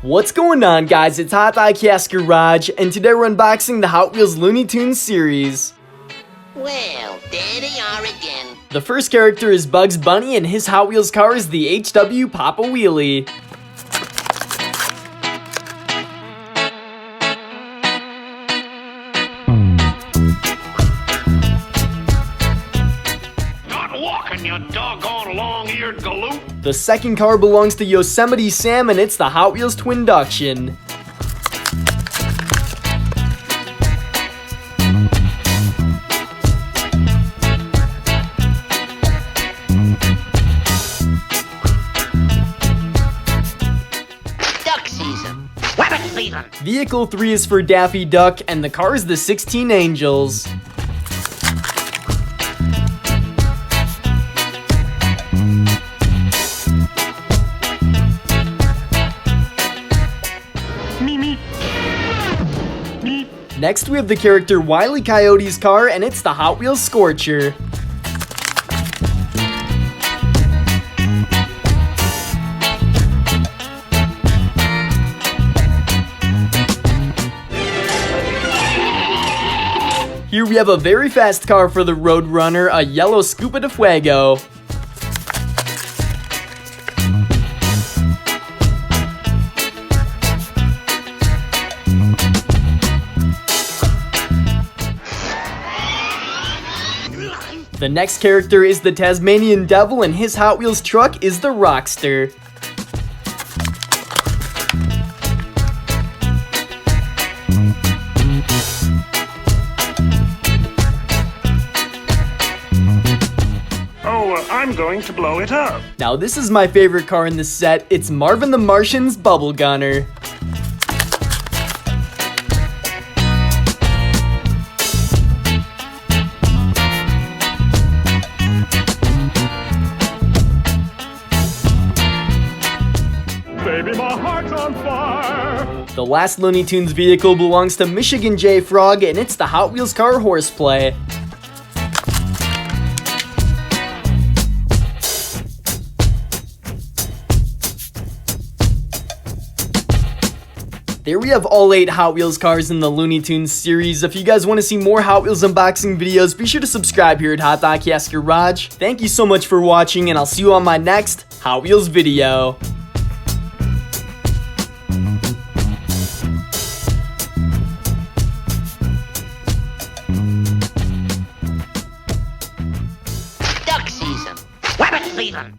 What's going on, guys? It's HotDiecast Garage, and today we're unboxing the Hot Wheels Looney Tunes series. Well, there they are again. The first character is Bugs Bunny, and his Hot Wheels car is the HW Papa Wheelie. Not walking, you doggone long-eared galoot. The second car belongs to Yosemite Sam, and it's the Hot Wheels Twinduction. Duck season. Rabbit season. Vehicle 3 is for Daffy Duck, and the car is the 16 Angels. Next, we have the character Wile E. Coyote's car, and it's the Hot Wheels Scorcher. Here we have a very fast car for the Roadrunner, a yellow Scuba de Fuego. The next character is the Tasmanian Devil, and his Hot Wheels truck is the Rockster. I'm going to blow it up. Now this is my favorite car in the set. It's Marvin the Martian's Bubble Gunner. Baby, my heart's on fire. The last Looney Tunes vehicle belongs to Michigan J. Frog, and it's the Hot Wheels car Horseplay. There we have all 8 Hot Wheels cars in the Looney Tunes series. If you guys want to see more Hot Wheels unboxing videos, be sure to subscribe here at HotDiecast Garage. Thank you so much for watching, and I'll see you on my next Hot Wheels video. Duck season. Rabbit season.